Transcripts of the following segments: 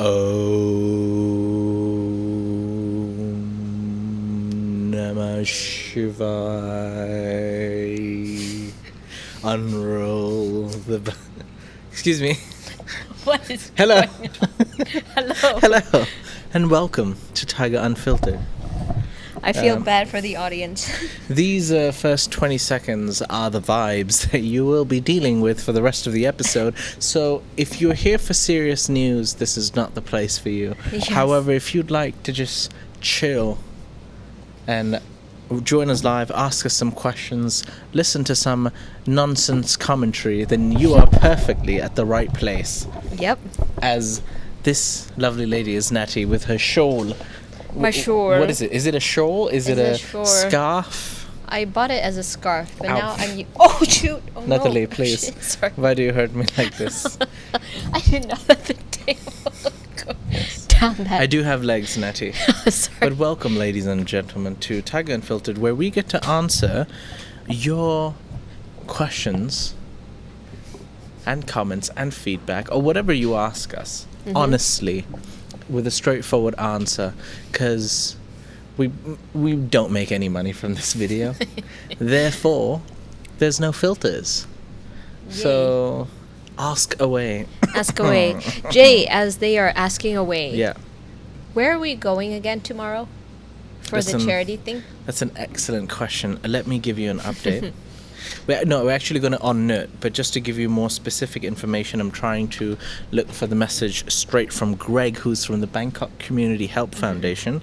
Om Namah Shivaya. Unroll the... Excuse me. What is Hello. going on? Hello. Hello. And welcome to Thaiger Unfiltered. I feel bad for the audience. These first 20 seconds are the vibes that you will be dealing with for the rest of the episode. So if you're here for serious news, this is not the place for you. Yes. However, if you'd like to just chill and join us live, ask us some questions, listen to some nonsense commentary, then you are perfectly at the right place. Yep. As this lovely lady is Natty with her shawl. My shawl. What is it? Is it a shawl? Is it a shawl. scarf? I bought it as a scarf, but Ow. now I'm... Oh, shoot! Oh, Natalie, no. please. Shit, sorry. Why do you hurt me like this? I didn't know that the table would go down that... I do have legs, Natty. Sorry. But welcome, ladies and gentlemen, to Thaiger Unfiltered, where we get to answer your questions and comments and feedback, or whatever you ask us, honestly, with a straightforward answer, because we don't make any money from this video. Therefore, there's no filters. So, ask away. Ask away. Jay, as they are asking away. Yeah. Where are we going again tomorrow? For the Listen, charity thing? That's an excellent question. Let me give you an update. We're actually going to on Nut, but just to give you more specific information, I'm trying to look for the message straight from Greg, who's from the Bangkok Community Help Foundation.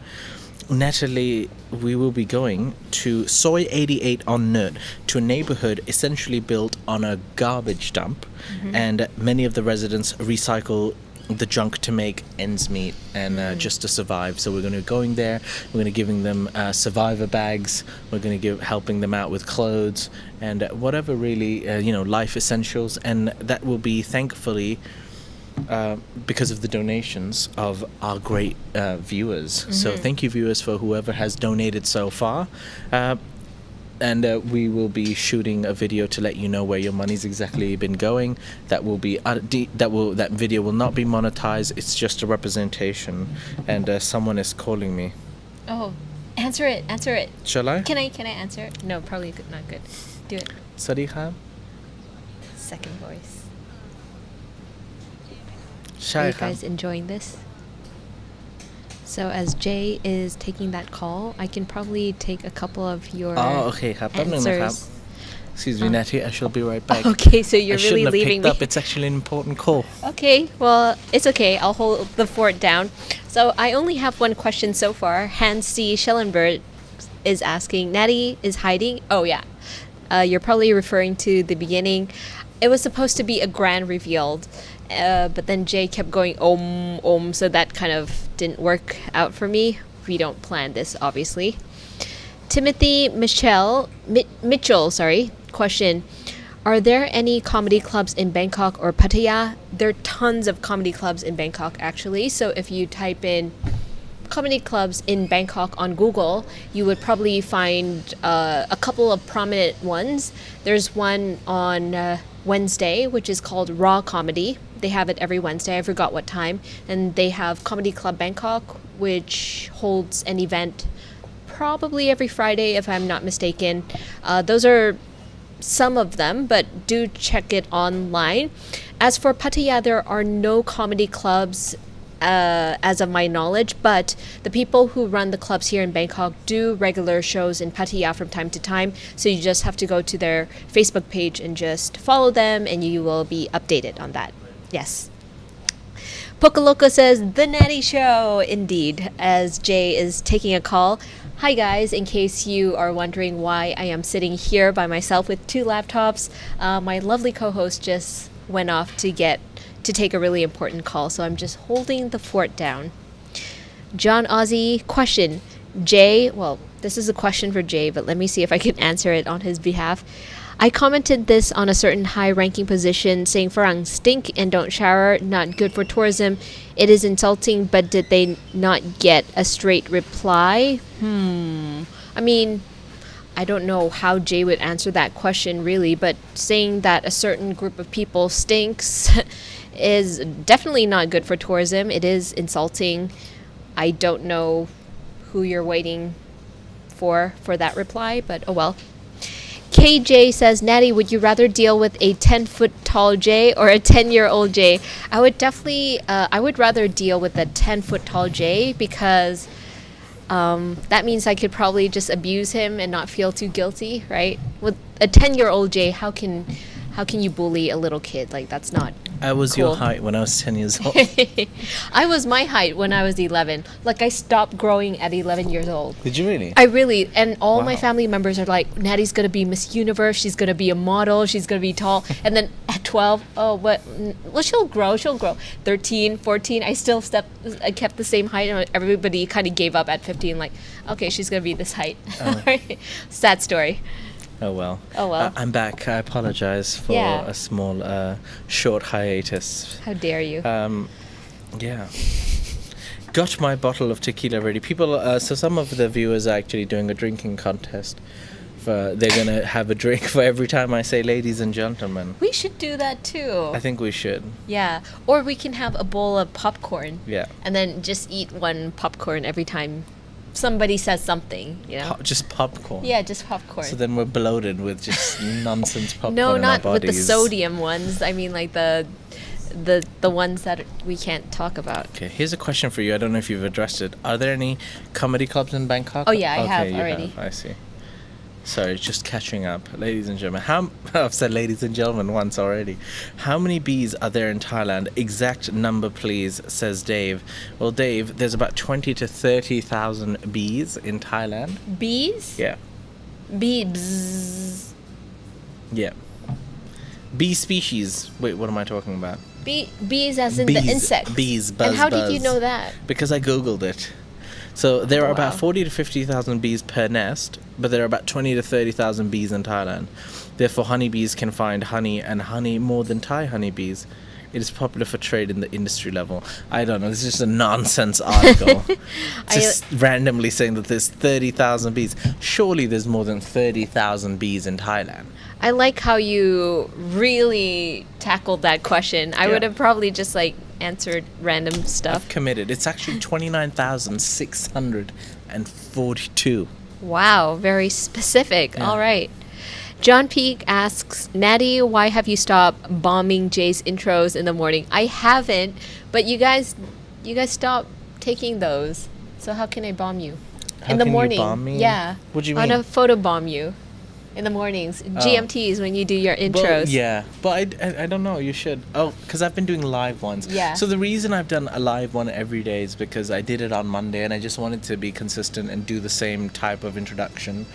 Natalie, we will be going to Soy 88 on Nut, to a neighborhood essentially built on a garbage dump, and many of the residents recycle the junk to make ends meet and just to survive. So we're going to be going there. We're going to giving them survivor bags. We're going to helping them out with clothes and whatever really life essentials. And that will be thankfully because of the donations of our great viewers. So thank you, viewers, for whoever has donated so far. And we will be shooting a video to let you know where your money's exactly been going. That will be that video will not be monetized. It's just a representation. And someone is calling me. Oh, answer it. Answer it. Shall I? Can I answer it? No, probably not good. Do it. Sadi Khan. Second voice. Are Shai you Khan. guys enjoying this? So as Jay is taking that call, I can probably take a couple of your Oh, okay. answers. Excuse me, Natty. I shall be right back. Okay, so you're I shouldn't really have leaving picked me. up. It's actually an important call. Okay, well, it's okay. I'll hold the fort down. So I only have one question so far. Hans C. Schellenberg is asking, Natty is hiding? Oh, yeah. You're probably referring to the beginning. It was supposed to be a grand reveal, but then Jay kept going, so that kind of didn't work out for me. We don't plan this, obviously. Timothy Mitchell, question. Are there any comedy clubs in Bangkok or Pattaya? There are tons of comedy clubs in Bangkok, actually. So if you type in comedy clubs in Bangkok on Google, you would probably find a couple of prominent ones. There's one on Wednesday, which is called Raw Comedy. They have it every Wednesday. I forgot what time. And they have Comedy Club Bangkok, which holds an event probably every Friday, if I'm not mistaken. Those are some of them, but do check it online. As for Pattaya, there are no comedy clubs as of my knowledge, but the people who run the clubs here in Bangkok do regular shows in Pattaya from time to time, so you just have to go to their Facebook page and just follow them and you will be updated on that. Yes. Pocaloco says, The Natty Show, indeed, as Jay is taking a call. Hi guys, in case you are wondering why I am sitting here by myself with two laptops, my lovely co-host just went off to take a really important call, so I'm just holding the fort down. John Ozzy, question. Jay, well, this is a question for Jay, but let me see if I can answer it on his behalf. I commented this on a certain high-ranking position, saying Farang stink and don't shower, not good for tourism. It is insulting, but did they not get a straight reply? I mean, I don't know how Jay would answer that question really, but saying that a certain group of people stinks is definitely not good for tourism. It is insulting. I don't know who you're waiting for that reply, but oh well. KJ says, Natty, would you rather deal with a 10-foot tall Jay or a 10-year-old Jay? I would definitely, I would rather deal with a 10-foot tall Jay because that means I could probably just abuse him and not feel too guilty, right? With a 10-year-old Jay, how can you bully a little kid? Like, that's not I was cool. your height when I was 10 years old. I was my height when I was 11. Like, I stopped growing at 11 years old. Did you really? I really, and all my Wow. family members are like, Natty's gonna be Miss Universe, she's gonna be a model, she's gonna be tall. And then at 12, oh, what? Well, she'll grow. 13, 14, I kept the same height, and everybody kind of gave up at 15, like, okay, she's gonna be this height. Sad story. Oh well. Oh, well. I'm back. I apologize for Yeah. a small short hiatus. How dare you? Yeah. Got my bottle of tequila ready. People, so some of the viewers are actually doing a drinking contest. They're gonna have a drink for every time I say "ladies and gentlemen." We should do that too. I think we should. Yeah. Or we can have a bowl of popcorn. Yeah. And then just eat one popcorn every time somebody says something, you know? Just popcorn. Yeah, just popcorn. So then we're bloated with just nonsense popcorn. No, in not our with the bodies. sodium ones. I mean, like the ones that we can't talk about. Okay, here's a question for you. I don't know if you've addressed it. Are there any comedy clubs in Bangkok? Oh, yeah, I Okay, have you already. I see. Sorry, just catching up. Ladies and gentlemen, I've said ladies and gentlemen once already. How many bees are there in Thailand? Exact number, please, says Dave. Well, Dave, there's about 20 to 30,000 bees in Thailand. Bees? Yeah. Bees. Yeah. Bee species. Wait, what am I talking about? Bees as in the insects. Bees, buzz, And how buzz. did you know that? Because I googled it. So there are about Wow. 40 to 50,000 bees per nest, but there are about 20 to 30,000 bees in Thailand. Therefore, honeybees can find honey and honey more than Thai honeybees. It is popular for trade in the industry level. I don't know. This is just a nonsense article. Just randomly saying that there's 30,000 bees. Surely there's more than 30,000 bees in Thailand. I like how you really tackled that question. I Yeah. would have probably just like answered random stuff. I've committed. It's actually 29,642. Wow, very specific. All right. John Peak asks, Natty, why have you stopped bombing Jay's intros in the morning? I haven't, but you guys stop taking those. So how can I bomb you? How in the can you morning. bomb me? Yeah. What do you I mean? want to photo bomb you in the mornings. GMTs when you do your intros. Well, yeah, but I don't know. You should. Oh, because I've been doing live ones. Yeah. So the reason I've done a live one every day is because I did it on Monday, and I just wanted to be consistent and do the same type of introduction.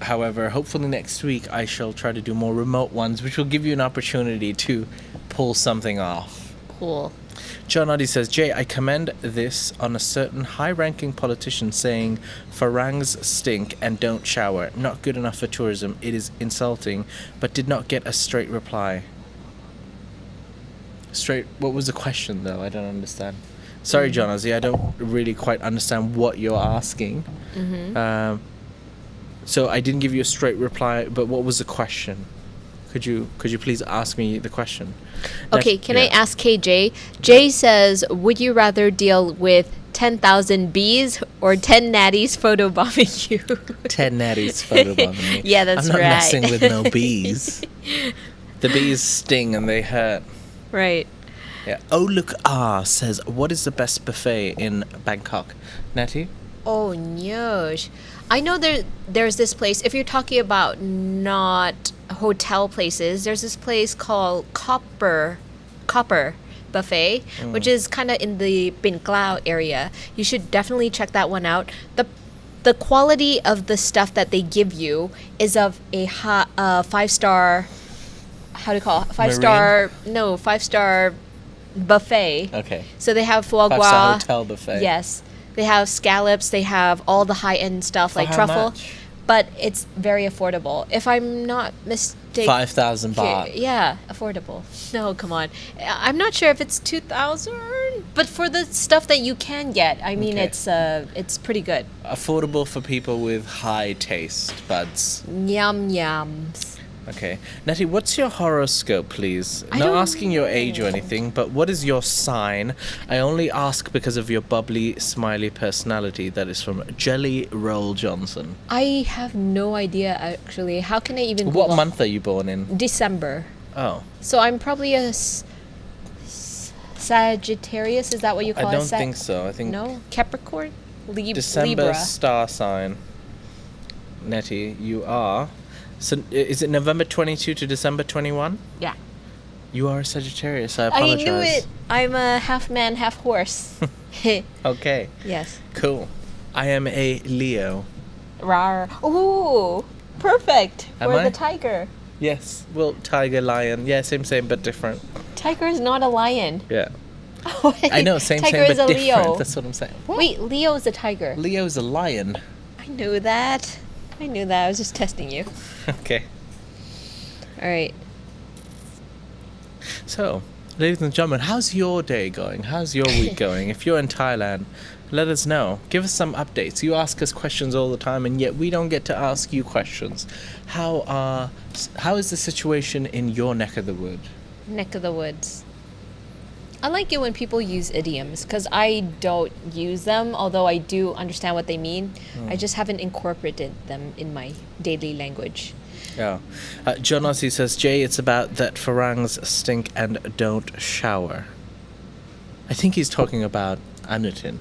However, hopefully next week I shall try to do more remote ones, which will give you an opportunity to pull something off. Cool. John Oddy says, Jay, I commend this on a certain high-ranking politician saying Farangs stink and don't shower. Not good enough for tourism. It is insulting, but did not get a straight reply. What was the question, though? I don't understand. Sorry, John Oddy, I don't really quite understand what you're asking. So I didn't give you a straight reply, but what was the question? Could you please ask me the question? Okay, can I ask KJ? Jay says, would you rather deal with 10,000 bees or 10 natties photobombing you? 10 natties photobombing me. Yeah, that's I'm not right. messing with no bees. The bees sting and they hurt. Right. Yeah. Oh, look, says, what is the best buffet in Bangkok? Natty? Oh, nosh. I know there's this place, if you're talking about not hotel places, there's this place called Copper Buffet, which is kind of in the Bin Klao area. You should definitely check that one out. The quality of the stuff that they give you is of a 5-star, how do you call it? 5-star, no, 5-star buffet. Okay. So they have foie gras. 5-star hotel buffet. Yes. They have scallops, they have all the high-end stuff like how truffle, much? but it's very affordable. If I'm not mistaken, 5,000 baht. Yeah, affordable. No, come on. I'm not sure if it's 2,000, but for the stuff that you can get, I mean, Okay. it's pretty good. Affordable for people with high taste buds. Yum yums. Okay. Natty, what's your horoscope, please? I Not don't asking your age or know. anything, but what is your sign? I only ask because of your bubbly, smiley personality. That is from Jelly Roll Johnson. I have no idea actually. How can I even What Google? month are you born in? December. Oh, So I'm probably a Sagittarius. Is that what you I call it? don't think so. I think No, Capricorn, December Libra. star sign. Nettie, you are. So is it November 22 to December 21? Yeah. You are a Sagittarius. I I apologize. knew it. I'm a half man, half horse. Okay, Yes. cool. I am a Leo. Rar. Ooh, perfect Am for I? the tiger. Yes, well, tiger, lion. Yeah, same, but different. Tiger is not a lion. Yeah. I know, same, Tiger but is a different. Leo. That's what I'm saying. What? Wait, Leo is a tiger. Leo's a lion. I knew that. I knew that. I was just testing you. Okay. All right. So, ladies and gentlemen, how's your day going? How's your week going? If you're in Thailand, let us know. Give us some updates. You ask us questions all the time, and yet we don't get to ask you questions. How is the situation in your neck of the wood? Neck of the woods. I like it when people use idioms because I don't use them, although I do understand what they mean. I just haven't incorporated them in my daily language. Yeah. John Ossie says, Jay, it's about that Farangs stink and don't shower. I think he's talking about Anutin.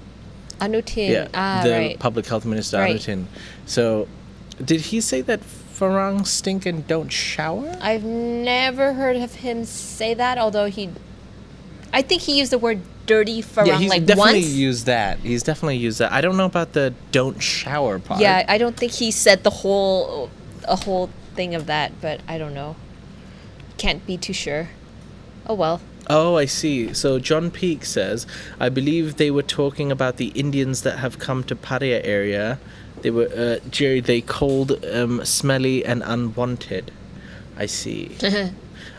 Anutin. Yeah, the right. public health minister, Right. Anutin. So, did he say that Farangs stink and don't shower? I've never heard of him say that, although I think he used the word dirty farang Yeah, he's like definitely once. used that. He's definitely used that. I don't know about the don't shower part. Yeah, I don't think he said a whole thing of that, but I don't know. Can't be too sure. Oh well. Oh, I see. So John Peake says, I believe they were talking about the Indians that have come to Pattaya area. They were, Jerry, they called smelly and unwanted. I see.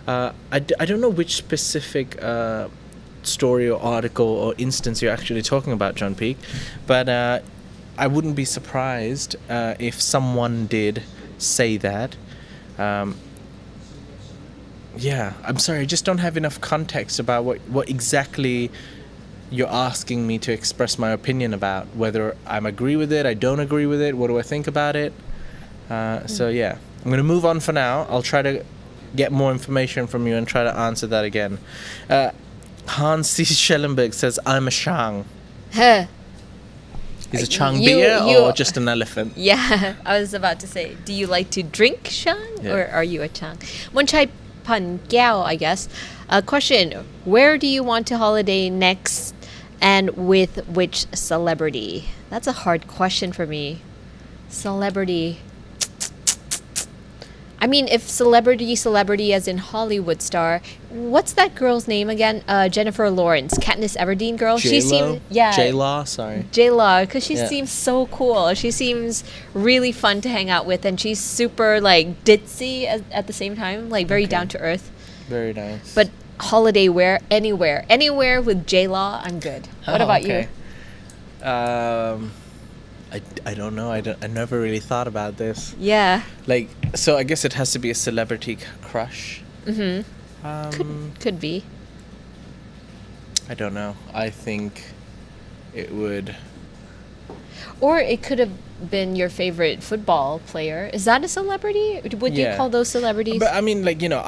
I don't know which specific story or article or instance you're actually talking about, John Peake, but I wouldn't be surprised if someone did say that. Yeah, I'm sorry, I just don't have enough context about what exactly you're asking me to express my opinion about. Whether I agree with it, I don't agree with it, what do I think about it? So yeah, I'm going to move on for now. I'll try to get more information from you and try to answer that again. Hans C. Schellenberg says, I'm a Shang. Huh. Is a Chang You- beer you- or just an elephant? Yeah, I was about to say, do you like to drink Shang Yeah. or are you a Chang? One chai pan gyao, I guess. Question: where do you want to holiday next, and with which celebrity? That's a hard question for me. Celebrity. I mean, if celebrity as in Hollywood star, what's that girl's name again? Jennifer Lawrence, Katniss Everdeen girl. She seems J-Law, sorry. J-Law, because she Yeah. seems so cool. She seems really fun to hang out with, and she's super like ditzy at the same time, like very Okay. down to earth. Very nice. But holiday wear anywhere with J-Law, I'm good. What about you? I don't know. I never really thought about this. Yeah, Like, so I guess it has to be a celebrity crush. could be. I don't know. I think it would. Or it could have been your favorite football player. Is that a celebrity? Would you Yeah. call those celebrities? But I mean, like, you know,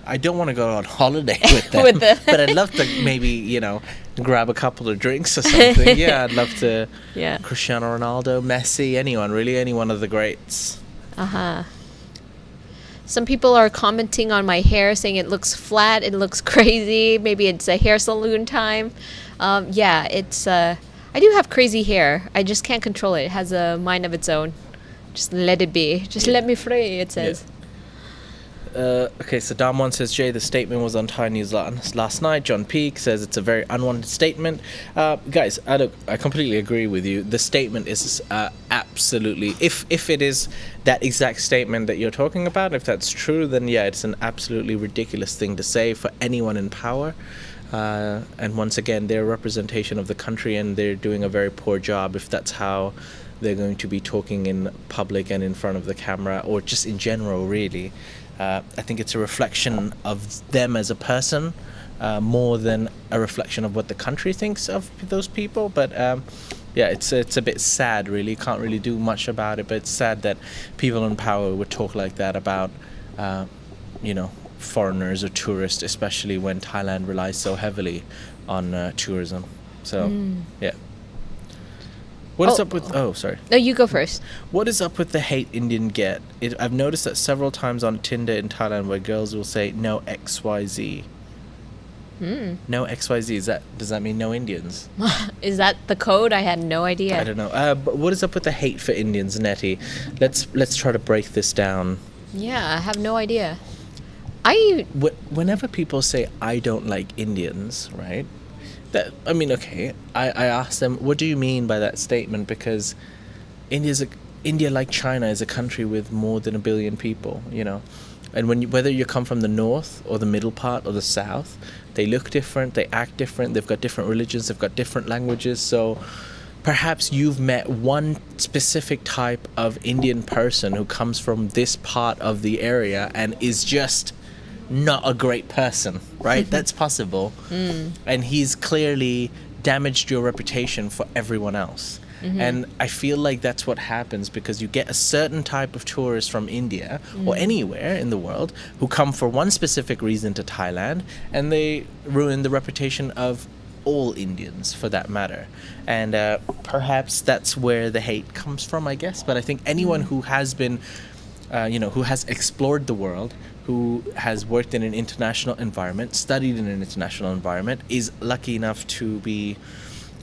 I don't want to go on holiday with them. With them. But I'd love to maybe, you know, grab a couple of drinks or something. Yeah, I'd love to. Yeah. Cristiano Ronaldo, Messi, anyone, really, any one of the greats. Uh-huh. Some people are commenting on my hair, saying it looks flat, it looks crazy. Maybe it's a hair salon time. Yeah, it's. I do have crazy hair. I just can't control it. It has a mind of its own. Just let it be. Just let me free. It says. Okay, so Damwon says, Jay, the statement was on Thai News last night. John Peake says it's a very unwanted statement. Guys, I completely agree with you. The statement is absolutely, if it is that exact statement that you're talking about, if that's true, then yeah, it's an absolutely ridiculous thing to say for anyone in power. And once again, they're a representation of the country and they're doing a very poor job if that's how they're going to be talking in public and in front of the camera, or just in general, really. I think it's a reflection of them as a person, more than a reflection of what the country thinks of those people. But yeah, it's a bit sad, really. Can't really do much about it, but it's sad that people in power would talk like that about, foreigners or tourists, especially when Thailand relies so heavily on tourism. So, yeah. What is up with... Oh, sorry. No, you go first. What is up with the hate Indian get? I've noticed that several times on Tinder in Thailand where girls will say no XYZ. No XYZ. Does that mean no Indians? Is that the code? I had no idea. I don't know. But what is up with the hate for Indians, Nettie? Let's try to break this down. Yeah, I have no idea. Whenever people say I don't like Indians, right? I ask them, what do you mean by that statement? Because India, like China, is a country with more than 1 billion people, and whether you come from the north or the middle part or the south, they look different, they act different, they've got different religions, they've got different languages. So perhaps you've met one specific type of Indian person who comes from this part of the area and is just not a great person, right? That's possible. And he's clearly damaged your reputation for everyone else. And I feel like that's what happens, because you get a certain type of tourist from India or anywhere in the world who come for one specific reason to Thailand, and they ruin the reputation of all Indians, for that matter. And perhaps that's where the hate comes from, I guess. But I think anyone who has been, who has explored the world, who has worked in an international environment, studied in an international environment, is lucky enough to be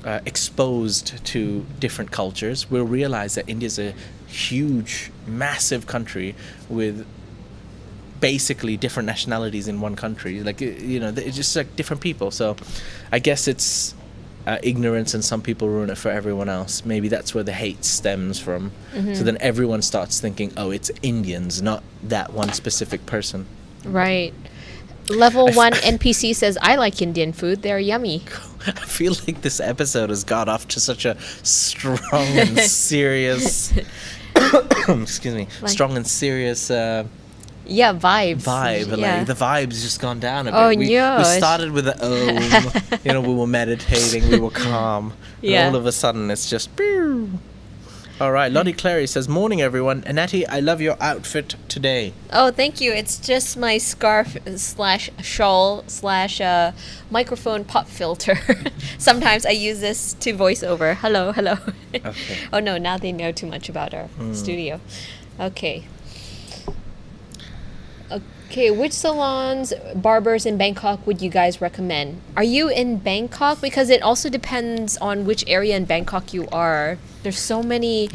exposed to different cultures, will realize that India is a huge, massive country with basically different nationalities in one country. Like, it's just like different people. So I guess it's ignorance, and some people ruin it for everyone else. Maybe that's where the hate stems from. So then everyone starts thinking, oh, it's Indians, not that one specific person. Right. Level 1 NPC says, I like Indian food. They're yummy. I feel like this episode has got off to such a strong and serious... excuse me. Strong and serious... vibes. Vibe. Yeah. Like, the vibe's just gone down a bit. Oh, we yes. started with the we were meditating, we were calm. Yeah. And all of a sudden, it's just... All right, Lottie Clary says, morning, everyone. Natty, I love your outfit today. Oh, thank you. It's just my scarf / shawl / microphone pop filter. Sometimes I use this to voice over. Hello. Okay. Oh, no, now they know too much about our studio. Okay. Okay, which salons, barbers in Bangkok would you guys recommend? Are you in Bangkok? Because it also depends on which area in Bangkok you are. There's so many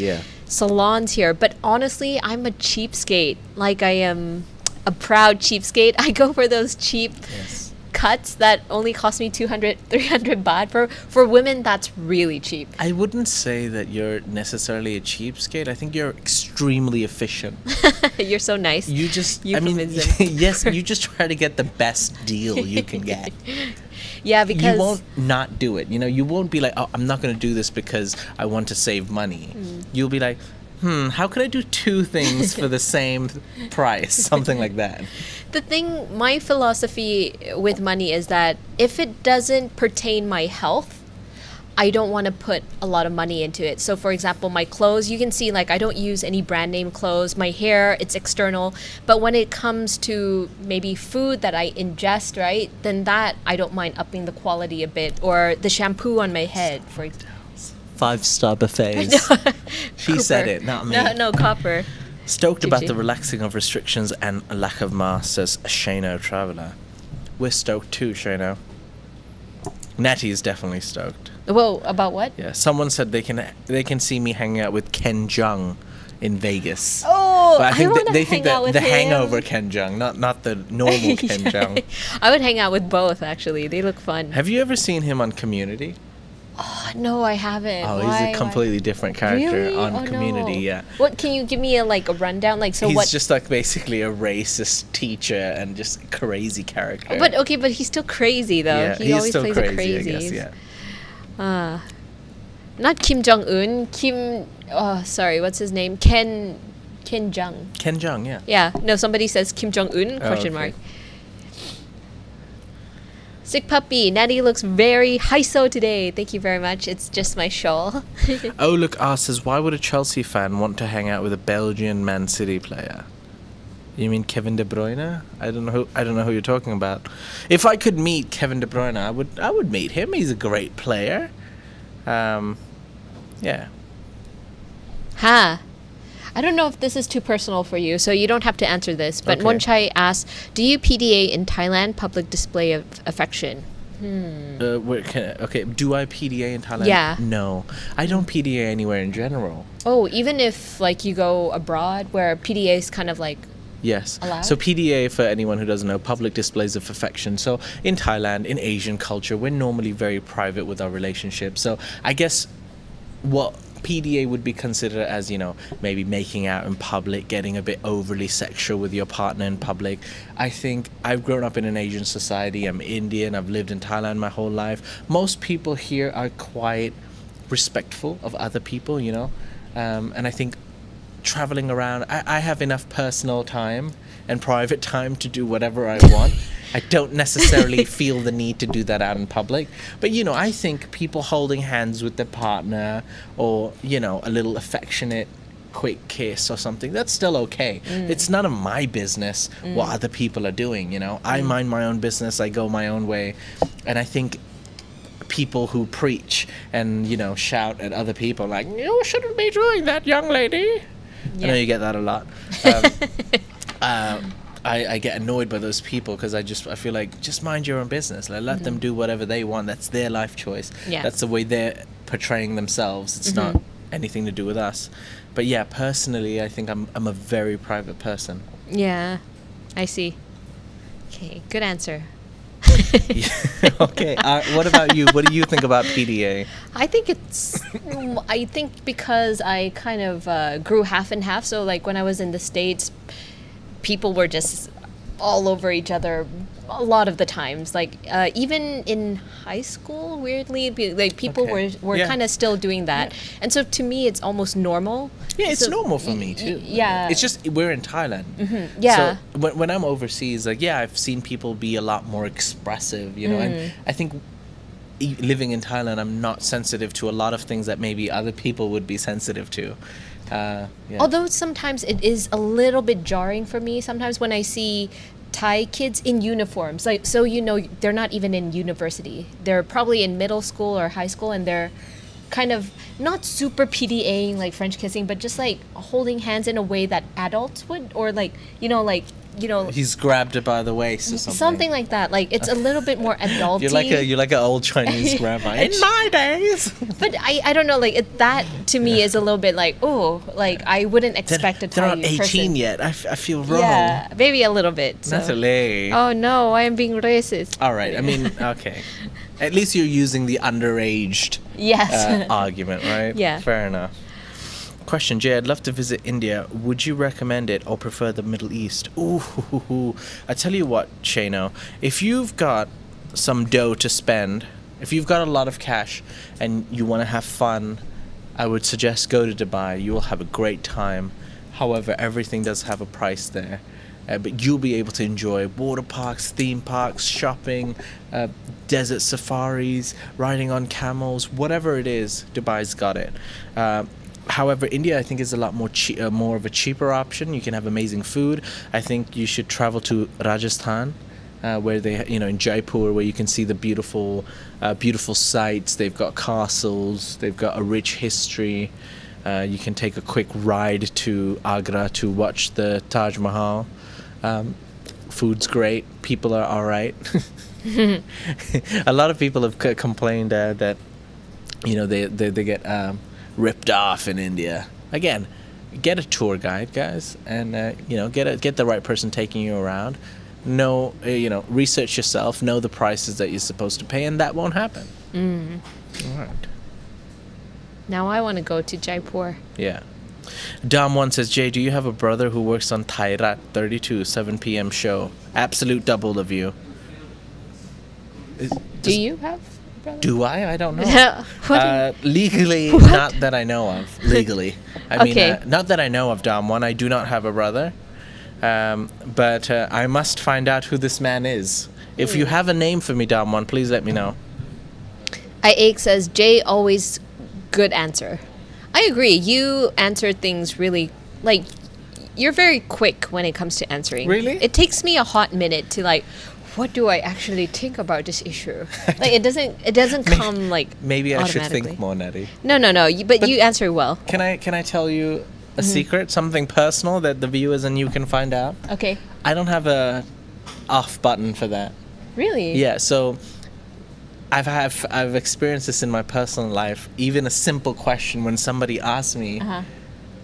salons here. But honestly, I'm a cheapskate. Like, I am a proud cheapskate. I go for those cheap cuts that only cost me 200, 300 baht. For women, that's really cheap. I wouldn't say that you're necessarily a cheapskate. I think you're extremely efficient. You're so nice. You just, Euphemism. yes, you just try to get the best deal you can get. Yeah, because... You won't not do it. You won't be like, oh, I'm not going to do this because I want to save money. You'll be like, how can I do two things for the same price? Something like that. The thing, my philosophy with money is that if it doesn't pertain my health, I don't want to put a lot of money into it. So for example, my clothes, you can see like I don't use any brand name clothes. My hair, it's external. But when it comes to maybe food that I ingest, right, then that I don't mind upping the quality a bit. Or the shampoo on my head, for example. 5-star buffets. She said it, not me. No, copper. Stoked about the relaxing of restrictions and a lack of masks, says Shano Traveller. We're stoked too, Shano. Natty is definitely stoked. Whoa, about what? Yeah, someone said they can see me hanging out with Ken Jeong in Vegas. Oh, but I think want to they think hang out that with the him. hangover Ken Jeong, not the normal Ken Jeong. I would hang out with both, actually. They look fun. Have you ever seen him on Community? Oh, no, I haven't. Oh, he's a completely different character really? on Community, no. yeah. What, can you give me a rundown? He's just like basically a racist teacher and just a crazy character. But he's still crazy though. Yeah, he always still plays crazy, the crazies. I guess, yeah. Not Kim Jong-un, Kim Oh, sorry, what's his name? Ken Jung. Ken Jeong, yeah. Yeah, no, somebody says Kim Jong Un? Question okay. mark. Sick puppy. Natty looks very hyso today. Thank you very much. It's just my shawl. Oh, look, says, why would a Chelsea fan want to hang out with a Belgian Man City player? You mean Kevin De Bruyne? I don't know who you're talking about. If I could meet Kevin De Bruyne, I would meet him. He's a great player. Yeah. Ha. I don't know if this is too personal for you, so you don't have to answer this. But Okay. Monchai asks, do you PDA in Thailand? Public display of affection. Okay, do I PDA in Thailand? Yeah. No. I don't PDA anywhere in general. Oh, even if like you go abroad where PDA is kind of like Yes. allowed? So PDA, for anyone who doesn't know, public displays of affection. So in Thailand, in Asian culture, we're normally very private with our relationship. So I guess what PDA would be considered as, maybe making out in public, getting a bit overly sexual with your partner in public. I think I've grown up in an Asian society. I'm Indian. I've lived in Thailand my whole life. Most people here are quite respectful of other people, and I think traveling around, I have enough personal time and private time to do whatever I want. I don't necessarily feel the need to do that out in public. But, I think people holding hands with their partner or, a little affectionate, quick kiss or something, that's still okay. It's none of my business what other people are doing, I mind my own business. I go my own way. And I think people who preach and, shout at other people like, you shouldn't be doing that, young lady. Yeah. I know you get that a lot. I get annoyed by those people because I feel like just mind your own business. Like, let them do whatever they want. That's their life choice. Yeah. That's the way they're portraying themselves. It's not anything to do with us. But yeah, personally, I think I'm a very private person. Yeah, I see. Okay, good answer. Okay. What about you? What do you think about PDA? I think because I kind of grew half and half. So like when I was in the States, people were just all over each other a lot of the times. Like even in high school, weirdly, like people Okay. were Yeah. kind of still doing that. Yeah. And so to me, it's almost normal. Yeah, it's So- normal for me too. Yeah. It's just we're in Thailand. Yeah. So when I'm overseas, like, yeah, I've seen people be a lot more expressive, and I think living in Thailand, I'm not sensitive to a lot of things that maybe other people would be sensitive to. Yeah. Although sometimes it is a little bit jarring for me. Sometimes when I see Thai kids in uniforms, like, so they're not even in university. They're probably in middle school or high school, and they're kind of not super PDAing like French kissing, but just like holding hands in a way that adults would, or like He's grabbed her by the waist or something. something like that. Like it's a little bit more adulty. You're like an old Chinese grandma. In my days. But I don't know, like that to me is a little bit like, oh, like I wouldn't expect a They're Thai not 18 person. yet. I feel wrong. Yeah, maybe a little bit. So. Natalie. Oh no, I am being racist. All right. I mean, okay. At least you're using the underaged Yes. argument, right? Yeah. Fair enough. Question, Jay, I'd love to visit India. Would you recommend it or prefer the Middle East? Ooh, I tell you what, Shano, if you've got some dough to spend, if you've got a lot of cash and you want to have fun, I would suggest go to Dubai. You will have a great time. However, everything does have a price there. But you'll be able to enjoy water parks, theme parks, shopping, desert safaris, riding on camels, whatever it is, Dubai's got it. However, India, I think, is a lot more of a cheaper option. You can have amazing food. I think you should travel to Rajasthan, where they, in Jaipur, where you can see the beautiful sights. They've got castles. They've got a rich history. You can take a quick ride to Agra to watch the Taj Mahal. Food's great. People are all right. A lot of people have complained that they get ripped off in India. Again, get a tour guide, guys, and get the right person taking you around. Research yourself. Know the prices that you're supposed to pay, and that won't happen. All right. Now I want to go to Jaipur. Yeah. Dom1 says, Jay, do you have a brother who works on Thairat 32 7 p.m. show? Absolute double of you. Do you have a brother? Do I? I don't know. What? Legally, What? not that I know of. Legally. I mean, Okay. not that I know of, Dom. One, I do not have a brother. But I must find out who this man is. If you have a name for me, Dom One, please let me know. I8 says, Jay, always good answer. I agree. You answer things really, like, you're very quick when it comes to answering. Really? It takes me a hot minute to, like, what do I actually think about this issue? Like, it doesn't come, like, Maybe I should automatically. think more, Natty. No. But you answer well. Can I tell you a secret? Something personal that the viewers and you can find out? Okay. I don't have a off button for that. Really? Yeah, so I've experienced this in my personal life. Even a simple question, when somebody asks me,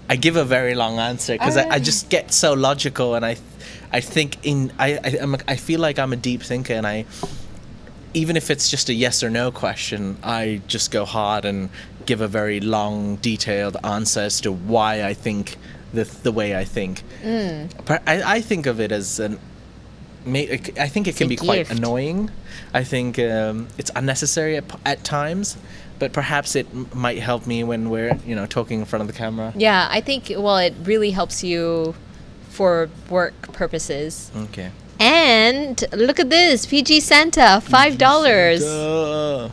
I give a very long answer because I just get so logical, and I think I feel like I'm a deep thinker, and even if it's just a yes or no question, I just go hard and give a very long, detailed answer as to why I think the way I think. I think of it as I think it can be quite gift. annoying. I think it's unnecessary at times, but perhaps it might help me when we're talking in front of the camera. Yeah, I think, well, it really helps you for work purposes. Okay. And look at this, PG Santa, $5.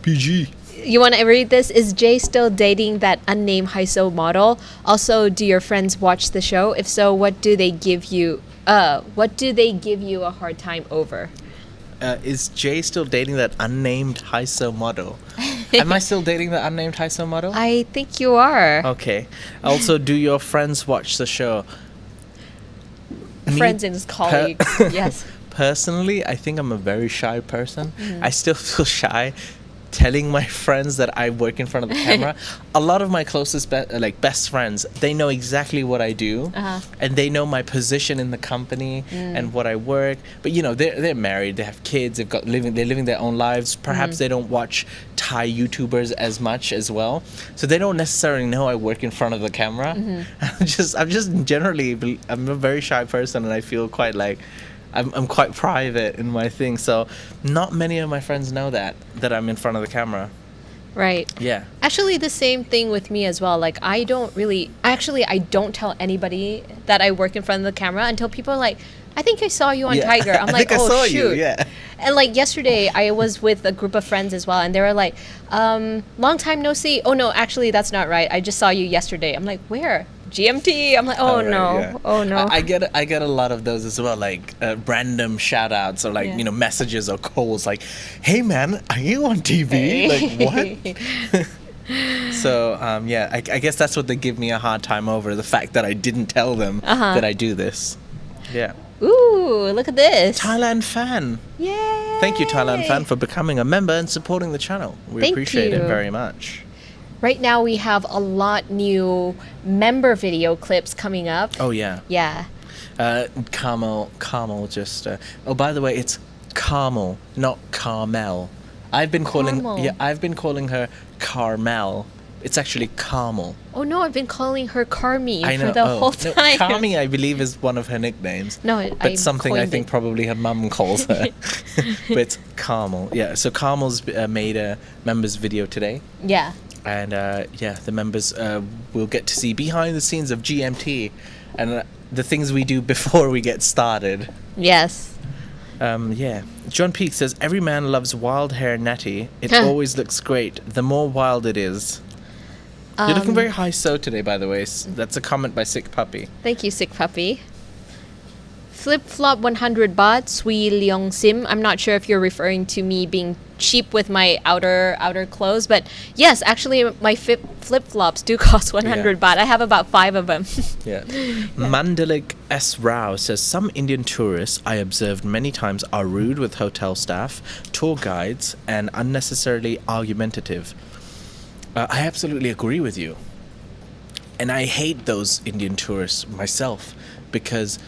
PG. You want to read this? Is Jay still dating that unnamed Haiso model? Also, do your friends watch the show? If so, what do they give you a hard time over? Is Jay still dating that unnamed Haiso model? Am I still dating the unnamed Haiso model? I think you are. Okay. Also, do your friends watch the show? Me, Friends and colleagues, yes. Personally, I think I'm a very shy person. I still feel shy telling my friends that I work in front of the camera. A lot of my closest best friends, they know exactly what I do, and they know my position in the company and what I work. But they're married, they have kids, they're living their own lives. Perhaps they don't watch Thai YouTubers as much as well, so they don't necessarily know I work in front of the camera. I'm just generally, I'm a very shy person, and I feel quite like I'm quite private in my thing, so not many of my friends know that I'm in front of the camera. Right. Yeah. Actually, the same thing with me as well. Like, I don't tell anybody that I work in front of the camera until people are like, I think I saw you on Thaiger. I'm I like, think I oh, saw shoot. you, yeah. And like yesterday, I was with a group of friends as well, and they were like, long time no see. Oh, no, actually, that's not right. I just saw you yesterday. I'm like, where? GMT. I'm like, oh, Right, no. yeah. Oh, no. I get a lot of those as well, like random shout outs or like Yeah. messages or calls like, hey man, are you on TV? Like what? So I guess that's what they give me a hard time over, the fact that I didn't tell them that I do this. Yeah. Ooh, look at this. Thailand fan. Yay. Thank you, Thailand fan, for becoming a member and supporting the channel. We Thank appreciate it you. very much. Right now, we have a lot new member video clips coming up. Oh yeah. Yeah. Carmel just. Oh, by the way, it's Carmel, not Carmel. I've been calling her Carmel. It's actually Carmel. Oh no, I've been calling her Carmi I know. for the whole No, time. Carmi, I believe, is one of her nicknames. No, but something I coined think it. probably her mum calls her. But it's Carmel. Yeah. So Carmel's made a members video today. Yeah. And the members will get to see behind the scenes of GMT and the things we do before we get started. Yes. John Peake says, every man loves wild hair Natty. It always looks great. The more wild it is. You're looking very high so today, by the way. That's a comment by Sick Puppy. Thank you, Sick Puppy. Flip Flop 100 baht, Sui Leong Sim. I'm not sure if you're referring to me being cheap with my outer clothes, but yes, actually my flip flops do cost 100 baht. I have about 5 of them. Yeah. Mandalik S. Rao says, some Indian tourists I observed many times are rude with hotel staff, tour guides, and unnecessarily argumentative. I absolutely agree with you. And I hate those Indian tourists myself because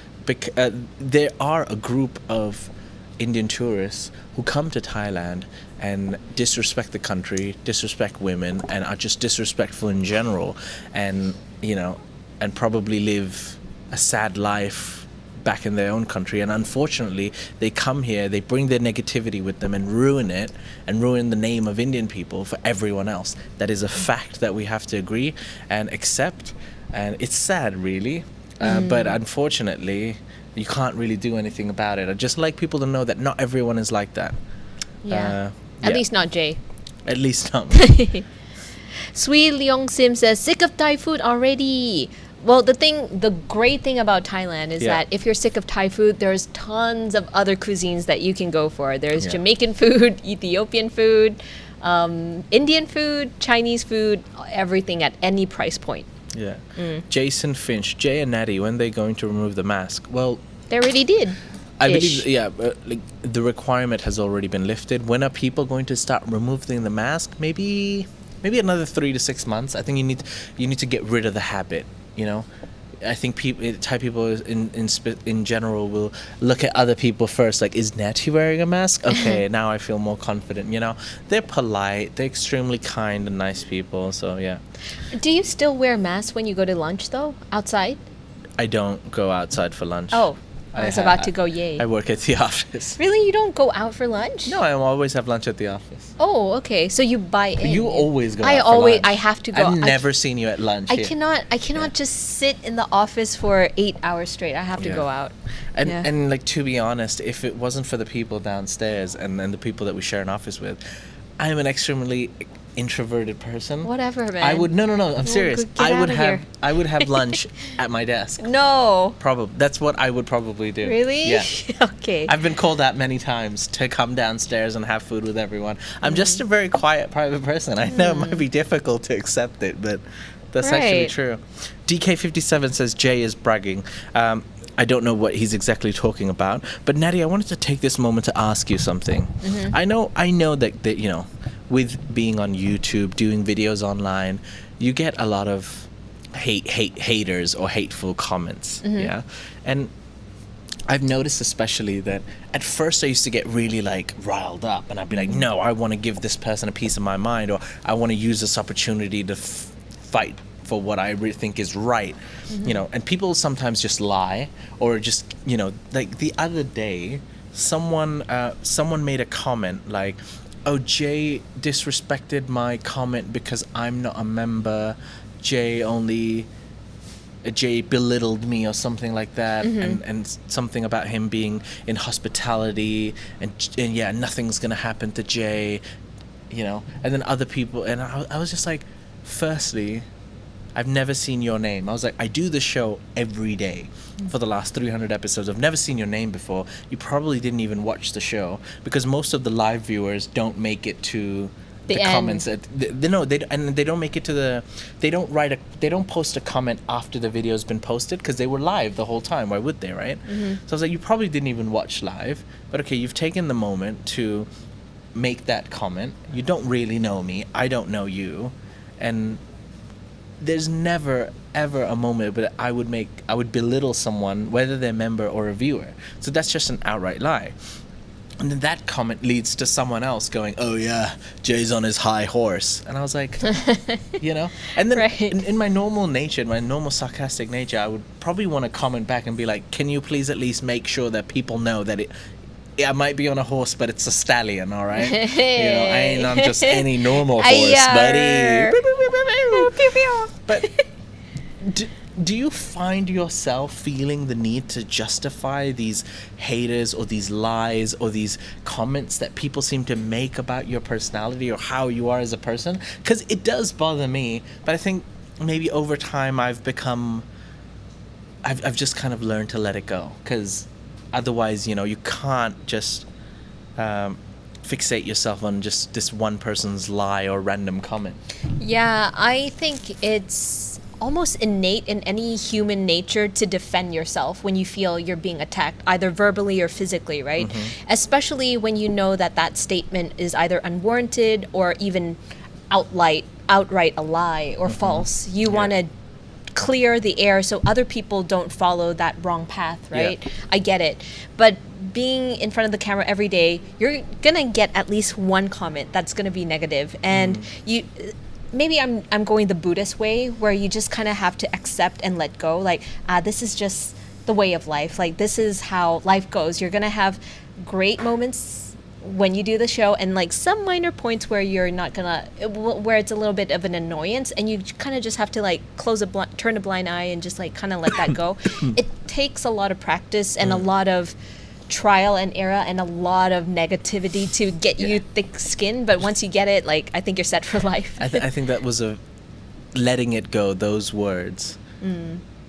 there are a group of Indian tourists who come to Thailand and disrespect the country, disrespect women, and are just disrespectful in general, and and probably live a sad life back in their own country, and unfortunately they come here, they bring their negativity with them and ruin it and ruin the name of Indian people for everyone else. That is a fact that we have to agree and accept, and it's sad, really, but unfortunately you can't really do anything about it. I'd just like people to know that not everyone is like that. At least not Jay. At least not. Sweet Leong Sim says, sick of Thai food already. Well, the great thing about Thailand is that if you're sick of Thai food, there's tons of other cuisines that you can go for. There's Jamaican food, Ethiopian food, Indian food, Chinese food, everything at any price point. Yeah. Jason Finch, Jay and Natty, when they going to remove the mask? Well, they already did. I believe, like the requirement has already been lifted. When are people going to start removing the mask? Maybe another 3 to 6 months. I think you need to get rid of the habit. You know, I think Thai people in general will look at other people first. Like, is Natty wearing a mask? Okay, now I feel more confident. You know, they're polite, they're extremely kind and nice people. So yeah. Do you still wear masks when you go to lunch though, outside? I don't go outside for lunch. Oh, I was about to go yay. I work at the office. Really? You don't go out for lunch? No, I always have lunch at the office. Oh, okay. So you buy in. You always go out for lunch. I have to go. I've never seen you at lunch. I cannot just sit in the office for 8 hours straight. I have to go out. And like, to be honest, if it wasn't for the people downstairs and the people that we share an office with, I am an extremely introverted person. Whatever, man. I would no, I'm serious. Get out of here. I would have lunch at my desk. No. Probably. That's what I would probably do. Really? Yeah. Okay. I've been called out many times to come downstairs and have food with everyone. I'm just a very quiet, private person. I know it might be difficult to accept it, but that's actually true. DK57 says Jay is bragging. I don't know what he's exactly talking about, but Natty, I wanted to take this moment to ask you something. I know that you know, with being on YouTube, doing videos online, you get a lot of haters or hateful comments. Yeah, and I've noticed especially that at first I used to get really like riled up, and I'd be like, no, I want to give this person a piece of my mind, or I want to use this opportunity to fight for what I really think is right, you know. And people sometimes just lie, or just, you know, like the other day, someone made a comment like, "Oh, Jay disrespected my comment because I'm not a member. Jay belittled me," or something like that, and something about him being in hospitality, and yeah, nothing's gonna happen to Jay, you know. And then other people, and I was just like, firstly, I've never seen your name. I was like, I do the show every day for the last 300 episodes. I've never seen your name before. You probably didn't even watch the show, because most of the live viewers don't make it to the comments. They don't make it to the. They don't post a comment after the video's been posted, because they were live the whole time. Why would they, right? So I was like, you probably didn't even watch live, but okay, you've taken the moment to make that comment. You don't really know me. I don't know you, and there's never ever a moment but I would belittle someone, whether they're a member or a viewer. So that's just an outright lie. And then that comment leads to someone else going, "Oh yeah, Jay's on his high horse," and I was like, you know. And then in my normal nature, in my normal sarcastic nature, I would probably want to comment back and be like, "Can you please at least make sure that people know that I might be on a horse, but it's a stallion, all right? You know, I ain't on just any normal horse, buddy." But do you find yourself feeling the need to justify these haters or these lies or these comments that people seem to make about your personality or how you are as a person? Because it does bother me, but I think maybe over time I've just kind of learned to let it go, because otherwise, you know, you can't just fixate yourself on just this one person's lie or random comment. Yeah, I think it's almost innate in any human nature to defend yourself when you feel you're being attacked, either verbally or physically, right? Especially when you know that statement is either unwarranted or even outright a lie or false. You want to clear the air so other people don't follow that wrong path, right? I get it. But being in front of the camera every day, you're gonna get at least one comment that's gonna be negative, and maybe I'm going the Buddhist way, where you just kind of have to accept and let go. Like, this is just the way of life. Like, this is how life goes. You're gonna have great moments when you do the show, and like some minor points where you're not gonna, where it's a little bit of an annoyance, and you kind of just have to like turn a blind eye and just like kind of let that go. It takes a lot of practice and a lot of trial and error and a lot of negativity to get you thick skin, but once you get it, like, I think you're set for life. I think that was letting it go, those words.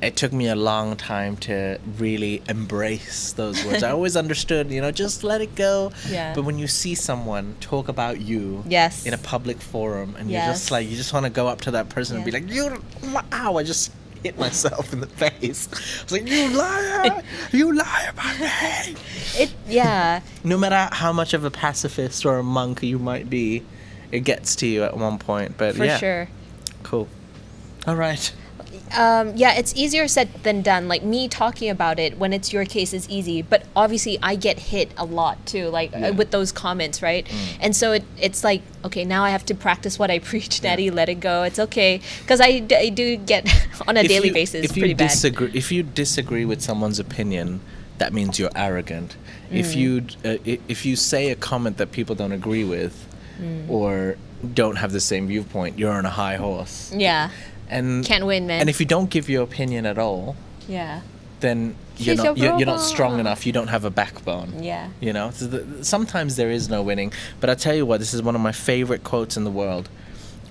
It took me a long time to really embrace those words. I always understood, just let it go. Yeah. But when you see someone talk about you Yes. in a public forum, and you're Yes. just like, you just want to go up to that person and be Yeah. like, wow, I just hit myself in the face. I was like, you liar! You lie about me! Yeah. No matter how much of a pacifist or a monk you might be, it gets to you at one point. But For yeah, sure. cool. All right. Yeah, it's easier said than done. Like, me talking about it when it's your case is easy, but obviously I get hit a lot too, like with those comments, right? And so it's like, okay, now I have to practice what I preach, Natty, let it go. It's okay, because I do get on a daily basis pretty bad. If you disagree with someone's opinion, that means you're arrogant. If you say a comment that people don't agree with, or don't have the same viewpoint, you're on a high horse. Yeah. And Can't win, man. And if you don't give your opinion at all, Yeah. then you're not strong enough. You don't have a backbone. Yeah. Sometimes there is no winning. But I tell you what, this is one of my favorite quotes in the world.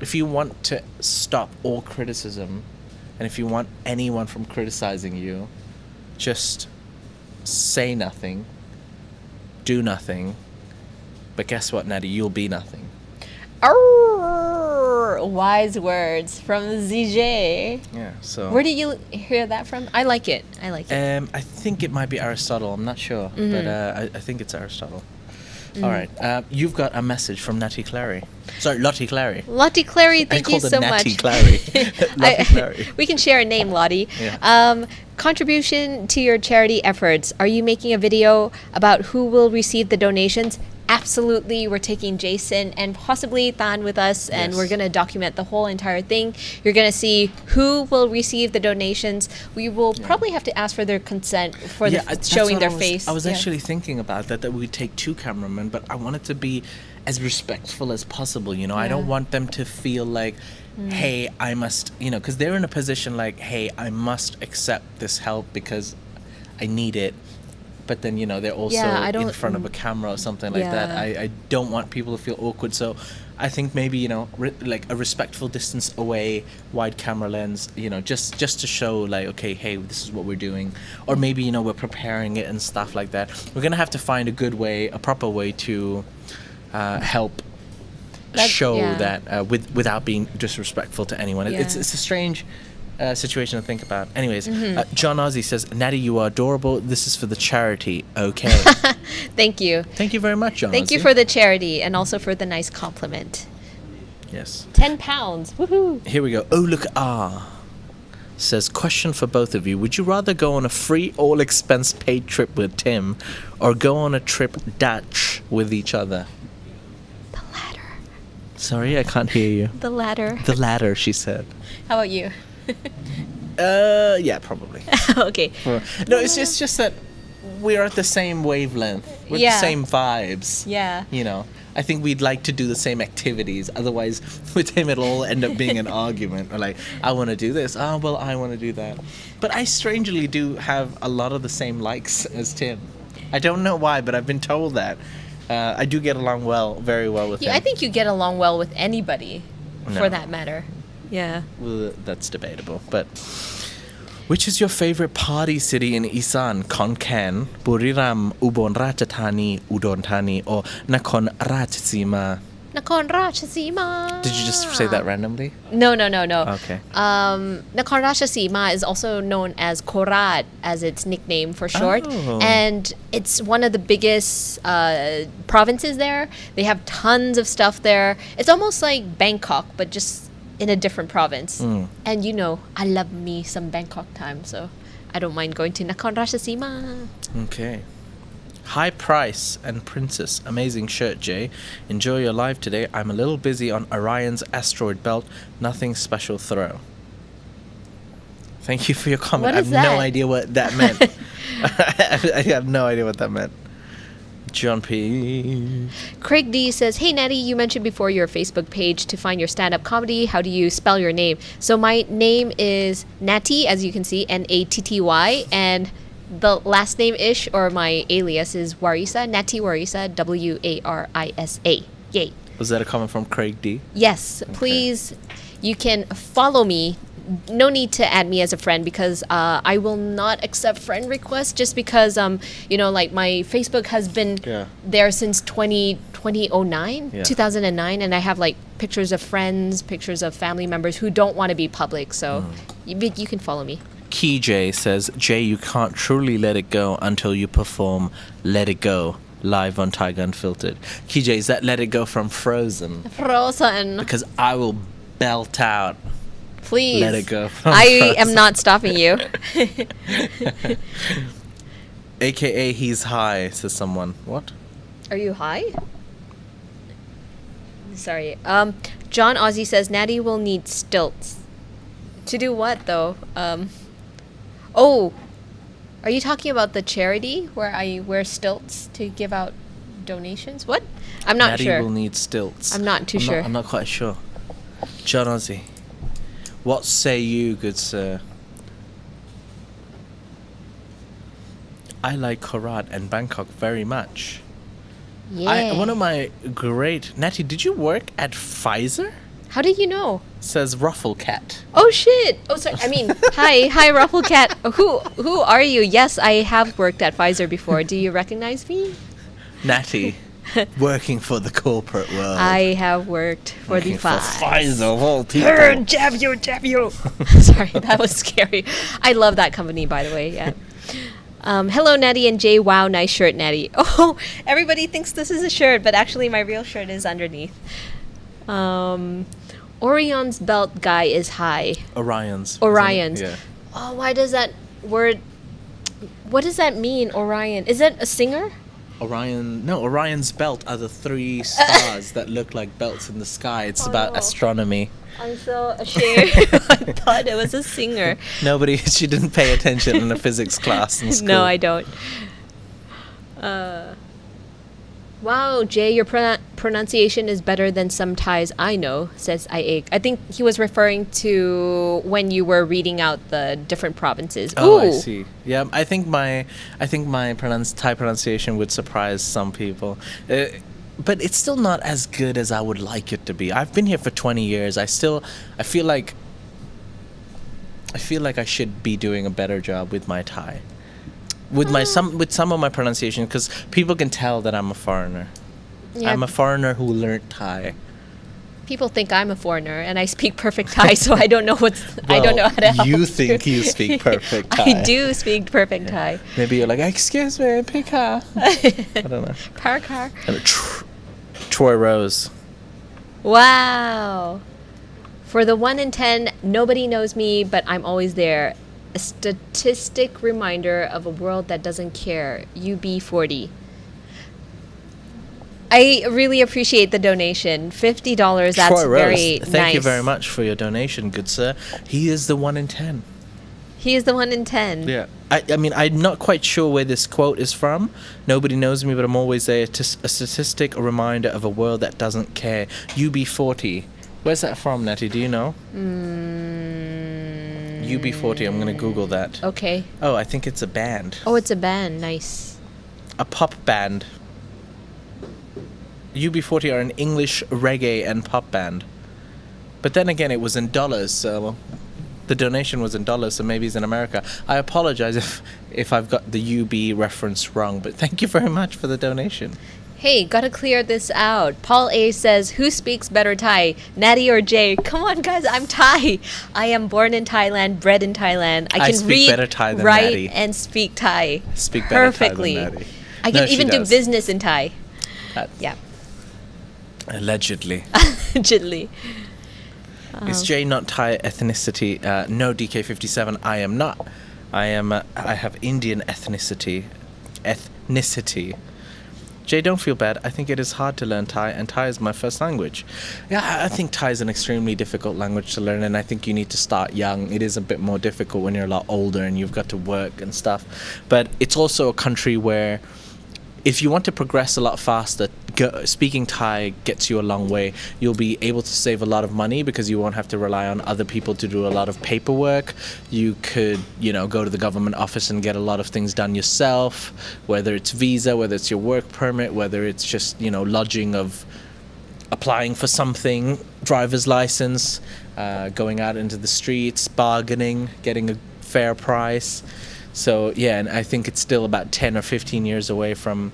If you want to stop all criticism, and if you want anyone from criticizing you, just say nothing, do nothing. But guess what, Natty? You'll be nothing. Arr, wise words from ZJ. Yeah. So. Where did you hear that from? I like it. I think it might be Aristotle. I'm not sure, but I think it's Aristotle. All right. You've got a message from Lottie Clary. Lottie Clary, thank you so Natty much. Clary. Lottie Clary. We can share a name, Lottie. Yeah. Contribution to your charity efforts. Are you making a video about who will receive the donations? Absolutely. We're taking Jason and possibly Than with us, and Yes. we're going to document the whole entire thing. You're going to see who will receive the donations. We will probably have to ask for their consent for showing their face. I was actually thinking about that we'd take 2 cameramen, but I want it to be as respectful as possible. I don't want them to feel like, hey, I must, because they're in a position like, hey, I must accept this help because I need it. But then, they're also in front of a camera or something like that. I don't want people to feel awkward. So I think maybe, like a respectful distance away, wide camera lens, just to show like, okay, hey, this is what we're doing. Or maybe, we're preparing it and stuff like that. We're going to have to find a proper way to help show that without being disrespectful to anyone. It's a strange situation to think about. Anyways, John Ozzie says, Natty, you are adorable. This is for the charity. Okay. Thank you. Thank you very much, John Thank you Ozzie. for the charity and also for the nice compliment. Yes. 10 pounds. Woohoo. Here we go. Oh, look. Says, question for both of you. Would you rather go on a free, all-expense-paid trip with Tim or go on a trip Dutch with each other? The latter. Sorry, I can't hear you. The latter. The latter, she said. How about you? Yeah, probably. Okay. No, it's just that we're at the same wavelength. We're the same vibes. Yeah. I think we'd like to do the same activities. Otherwise, with him, it'll all end up being an argument. Or like, I want to do this. Oh, well, I want to do that. But I strangely do have a lot of the same likes as Tim. I don't know why, but I've been told that. I do get along very well with him. I think you get along well with anybody, for that matter. Yeah. Well, that's debatable. But which is your favorite party city in Isan? Khon Kaen, Buriram, Ubon Ratchathani, Udon Thani, or Nakhon Ratchasima? Nakhon Ratchasima. Did you just say that randomly? No. Okay. Nakhon Ratchasima is also known as Korat as its nickname for short. Oh. And it's one of the biggest provinces there. They have tons of stuff there. It's almost like Bangkok, but just in a different province. And I love me some Bangkok time, so I don't mind going to Nakhon Ratchasima. Okay. High price and princess. Amazing shirt, Jay. Enjoy your live today. I'm a little busy on Orion's asteroid belt. Nothing special throw. Thank you for your comment. What I is have no that? idea what that meant. I have no idea what that meant. John P. Craig D says, "Hey Natty, you mentioned before your Facebook page to find your stand-up comedy. How do you spell your name?" So my name is Natty, as you can see, Natty, and the last name ish or my alias is Warisa, Natty Warisa, Warisa. Yay! Was that a comment from Craig D? Yes, please. You can follow me. No need to add me as a friend because I will not accept friend requests just because like my Facebook has been there since 2009, 2009, and I have like pictures of friends, pictures of family members who don't want to be public. So you can follow me. Key J says, Jay, you can't truly let it go until you perform Let It Go live on Thaiger Unfiltered. Key J, is that Let It Go from Frozen? Frozen. Because I will belt out Please. Let It Go. I am not stopping you. AKA he's high, says someone. What? Are you high? Sorry. John Ozzy says Natty will need stilts. To do what though? Are you talking about the charity where I wear stilts to give out donations? What? I'm not Natty sure. will need stilts. I'm not too sure. I'm not quite sure. John Ozzy. What say you, good sir? I like Korat and Bangkok very much. Yeah. One of my great... Natty, did you work at Pfizer? How did you know? Says Rufflecat. Oh shit! Oh sorry. I mean, hi, Rufflecat. Who are you? Yes, I have worked at Pfizer before. Do you recognize me? Natty, working for the corporate world. I have worked for Working the for Pfizer. Pfizer of all people. Jab you. Sorry, that was scary. I love that company, by the way. Yeah. Hello, Natty and Jay. Wow, nice shirt, Natty. Oh, everybody thinks this is a shirt, but actually my real shirt is underneath. Orion's belt guy is high. Orion's. Yeah. Oh, why does that word... What does that mean, Orion? Is it a singer? Orion's belt are the 3 stars that look like belts in the sky. It's about astronomy. I'm so ashamed. I thought it was a singer. She didn't pay attention in a physics class in school. No, I don't. Wow, Jay, your pronunciation is better than some Thais I know, says Aik. I think he was referring to when you were reading out the different provinces. Oh, Ooh. I see. Yeah, I think my Thai pronunciation would surprise some people. But it's still not as good as I would like it to be. I've been here for 20 years. I feel like I should be doing a better job with my Thai. With some of my pronunciation, because people can tell that I'm a foreigner. Yeah. I'm a foreigner who learned Thai. People think I'm a foreigner and I speak perfect Thai, so I don't know I don't know how to help. You think you speak perfect Thai. I do speak perfect Thai. Maybe you're like, excuse me, Pika. I don't know. Parkar. Troy Rose. Wow. For the 1 in 10, nobody knows me, but I'm always there. A statistic reminder of a world that doesn't care. UB40. I really appreciate the donation. $50. That's Troy Rose, very nice. thank you very much for your donation, good sir. He is the 1 in 10. He is the 1 in 10. Yeah. I mean, I'm not quite sure where this quote is from. Nobody knows me, but I'm always there. A statistic, a reminder of a world that doesn't care. UB40. Where's that from, Natty? Do you know? UB40. I'm going to Google that. Okay. Oh, I think it's a band. Oh, it's a band. Nice. A pop band. UB40 are an English reggae and pop band. But then again, it was in dollars, so the donation was in dollars, so maybe it's in America. I apologize if I've got the UB reference wrong, but thank you very much for the donation. Hey, gotta clear this out. Paul A says, who speaks better Thai, Natty or Jay? Come on, guys, I'm Thai. I am born in Thailand, bred in Thailand. I can speak read, better Thai than write, Natty. and speak Thai Speak better perfectly. Thai than Natty. I can No, she even do does. business in Thai. Yeah, Allegedly. allegedly. Is Jay not Thai ethnicity? No, DK57, I am not. I have Indian ethnicity. Jay, don't feel bad. I think it is hard to learn Thai, and Thai is my first language. Yeah, I think Thai is an extremely difficult language to learn, and I think you need to start young. It is a bit more difficult when you're a lot older and you've got to work and stuff. But it's also a country where if you want to progress a lot faster, speaking Thai gets you a long way. You'll be able to save a lot of money because you won't have to rely on other people to do a lot of paperwork. You could, go to the government office and get a lot of things done yourself, whether it's visa, whether it's your work permit, whether it's just, lodging of applying for something, driver's license, going out into the streets, bargaining, getting a fair price. So yeah, and I think it's still about 10 or 15 years away from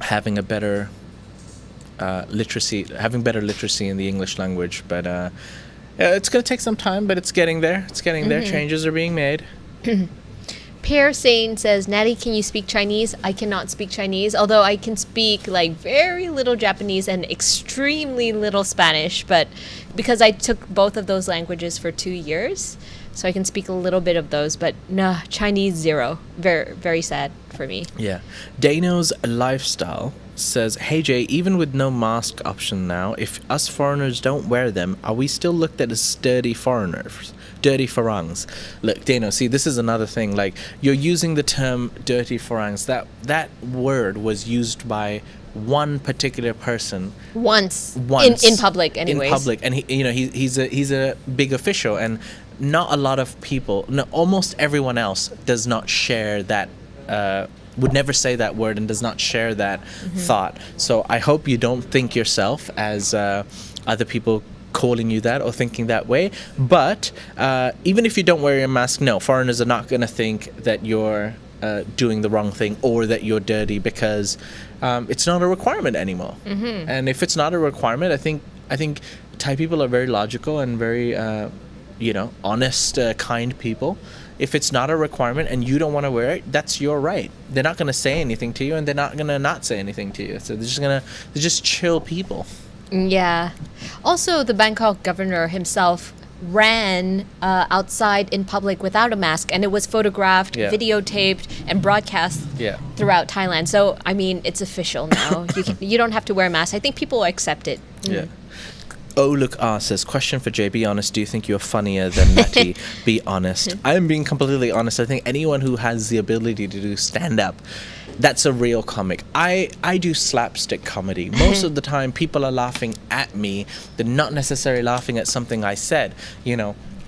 having a better literacy in the English language. But it's going to take some time, but it's getting there. It's getting there. Changes are being made. Pierre Sane says, Natty, can you speak Chinese? I cannot speak Chinese, although I can speak very little Japanese and extremely little Spanish, but because I took both of those languages for 2 years, so I can speak a little bit of those, but no, Chinese, zero. Very, very sad for me. Yeah. Dano's Lifestyle says, hey Jay, even with no mask option now, if us foreigners don't wear them, are we still looked at as dirty foreigners? Dirty Farangs. Look, Dano, see, this is another thing. You're using the term dirty Farangs. That word was used by one particular person once. In public, anyways. In public, and he's a big official, and not a lot of people, no, almost everyone else does not share that. Would never say that word and does not share that thought. So I hope you don't think yourself as other people calling you that or thinking that way. But even if you don't wear your mask, no, foreigners are not going to think that you're doing the wrong thing or that you're dirty, because it's not a requirement anymore. And if it's not a requirement, I think Thai people are very logical and very honest, kind people. If it's not a requirement and you don't want to wear it, that's your right. They're not going to say anything to you, and they're not going to not say anything to you. So they're just chill people. Yeah. Also, the Bangkok governor himself ran outside in public without a mask, and it was photographed, videotaped, and broadcast throughout Thailand. So, I mean, it's official now. You don't have to wear a mask. I think people accept it. Yeah. Oh, look, says, question for Jay, be honest, do you think you're funnier than Natty? Be honest. I am being completely honest. I think anyone who has the ability to do stand-up, that's a real comic. I do slapstick comedy. Most of the time, people are laughing at me. They're not necessarily laughing at something I said.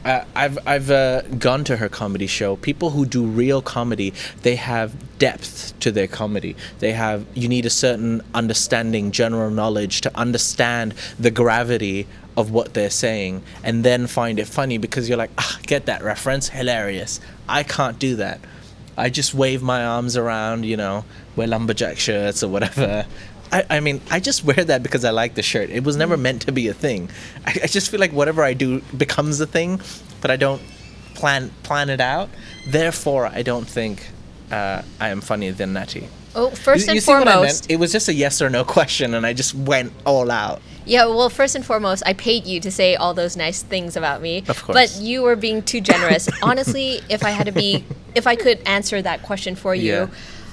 I've gone to her comedy show. People who do real comedy, they have depth to their comedy. You need a certain understanding, general knowledge to understand the gravity of what they're saying and then find it funny, because you're like, get that reference, hilarious. I can't do that. I just wave my arms around, wear lumberjack shirts or whatever. I mean, I just wear that because I like the shirt. It was never meant to be a thing. I just feel like whatever I do becomes a thing, but I don't plan it out. Therefore, I don't think I am funnier than Natty. Oh, first and you see what I meant? foremost, It was just a yes or no question, and I just went all out. yeah, well, first and foremost, I paid you to say all those nice things about me. Of course. But you were being too generous. Honestly, if I could answer that question for you,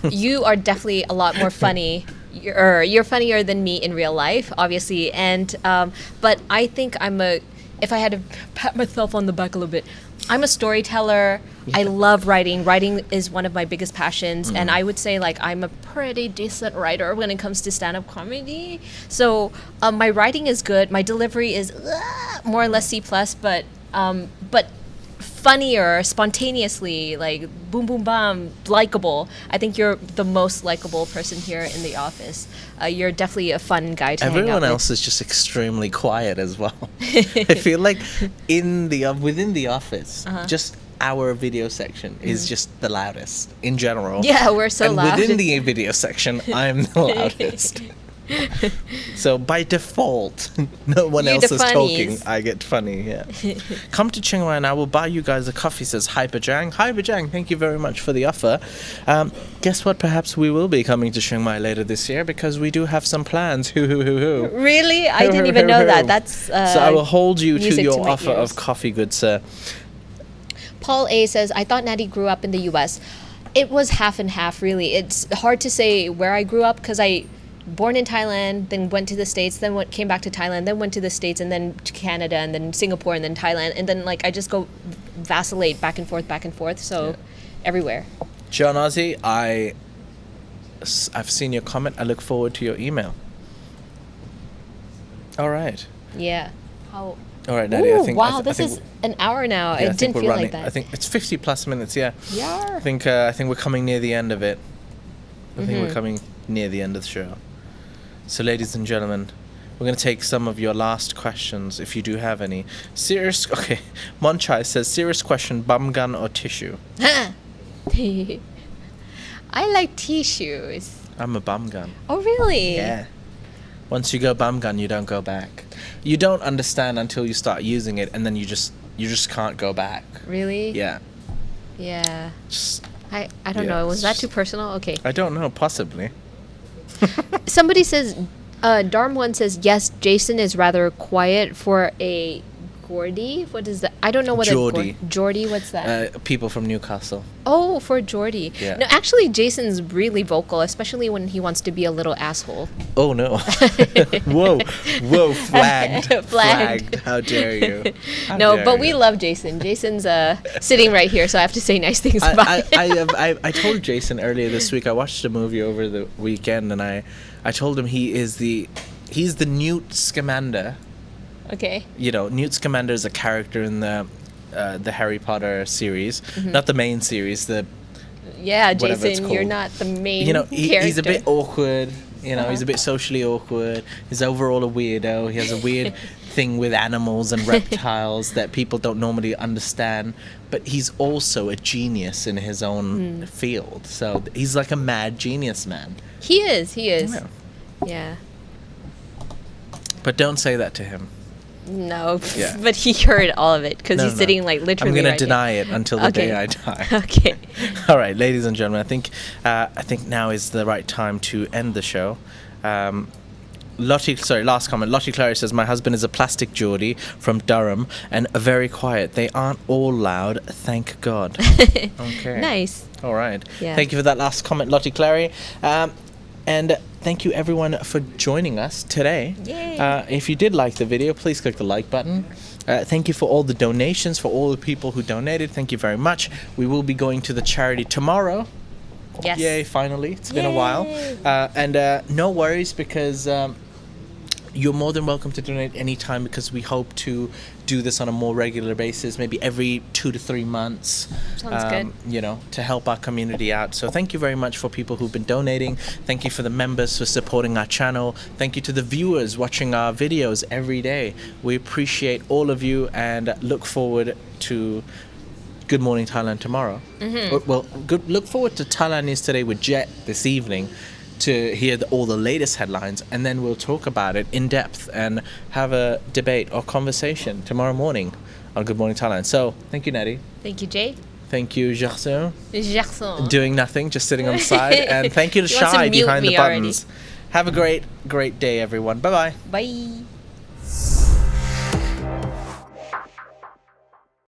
you are definitely a lot more funny. You're funnier than me in real life, obviously. And but I think if I had to pat myself on the back a little bit, I'm a storyteller. I love writing. Writing is one of my biggest passions, and I would say I'm a pretty decent writer when it comes to stand-up comedy. So my writing is good. My delivery is more or less C+, but funnier, spontaneously, boom, boom, bam, likable. I think you're the most likable person here in the office. You're definitely a fun guy to hang out with. Everyone else is just extremely quiet as well. I feel like within the office, just our video section is just the loudest in general. Yeah, we're so loud. And within the video section, I'm the loudest. So by default, no one else is talking. I get funny, yeah. Come to Chiang Mai and I will buy you guys a coffee, says Hi Bajang. Hi Bajang, thank you very much for the offer. Guess what? Perhaps we will be coming to Chiang Mai later this year, because we do have some plans. Hoo hoo hoo hoo. Really? I didn't even know that. That's so I will hold you to your offer of coffee, good sir. Paul A says, I thought Natty grew up in the U.S. It was half and half, really. It's hard to say where I grew up because I born in Thailand, then went to the States, then came back to Thailand, then went to the States, and then to Canada, and then Singapore, and then Thailand, and then like I just go vacillate back and forth. So everywhere. John Ozzy, I've seen your comment. I look forward to your email. All right. Yeah. How? All right, Natty. Ooh, I think. wow, I this think, is an hour now. yeah, I It think didn't we're feel running, like that. I think it's 50 plus minutes. Yeah. Yeah. I think we're coming near the end of it. I think we're coming near the end of the show. So, ladies and gentlemen, we're going to take some of your last questions, if you do have any. Okay, Monchai says, serious question, bum gun or tissue? I like tissues. I'm a bum gun. Oh, really? Yeah. Once you go bum gun, you don't go back. You don't understand until you start using it, and then you just can't go back. Really? Yeah. Yeah. Just, I don't Yeah, know. Was that it's too personal? Okay. I don't know, possibly. Somebody says, Darm1 says, yes, Jason is rather quiet for a Geordie. What is that? I don't know what Geordie. Geordie, what's that? People from Newcastle. Oh, for Geordie. Yeah. No, actually, Jason's really vocal, especially when he wants to be a little asshole. Oh no. Whoa, flagged. Flagged. How dare you? How No, dare but you. we love Jason. Jason's sitting right here, so I have to say nice things about him. I told Jason earlier this week, I watched a movie over the weekend, and I told him he's the Newt Scamander. Okay. You know, Newt Scamander is a character in the Harry Potter series, not the main series. Yeah, Whatever it's Jason, you're called. not the main You know, character. he's a bit awkward. You know, he's a bit socially awkward. He's overall a weirdo. He has a weird thing with animals and reptiles that people don't normally understand. But he's also a genius in his own field. So he's like a mad genius man. He is. Yeah. Yeah. But don't say that to him. No, Yeah. but he heard all of it because No, he's no. sitting like literally. I'm gonna right deny it until the Okay. day I die. Okay. All right, ladies and gentlemen, I think now is the right time to end the show. Last comment. Lottie Clary says, my husband is a plastic Geordie from Durham and very quiet. They aren't all loud, thank God. Okay. Nice. All right. Yeah. Thank you for that last comment, Lottie Clary. And thank you everyone for joining us today. Yay. If you did like the video, please click the like button. Thank you for all the donations, for all the people who donated. Thank you very much. We will be going to the charity tomorrow. Yes. Yay, finally. It's been a while. Yay. And no worries, because you're more than welcome to donate anytime, because we hope to do this on a more regular basis, maybe every 2 to 3 months. Sounds good. You know, to help our community out. So thank you very much for people who've been donating. Thank you for the members for supporting our channel. Thank you to the viewers watching our videos every day. We appreciate all of you and look forward to Good Morning Thailand tomorrow. Well, look forward to Thailand News Today with Jet this evening to hear all the latest headlines, and then we'll talk about it in depth and have a debate or conversation tomorrow morning on Good Morning Thailand. So, thank you, Natty. Thank you, Jay. Thank you, Gerson. Jackson. Doing nothing, just sitting on the side. And thank you to He wants to Shai mute behind the me already. buttons. Have a great day, everyone. Bye-bye. Bye.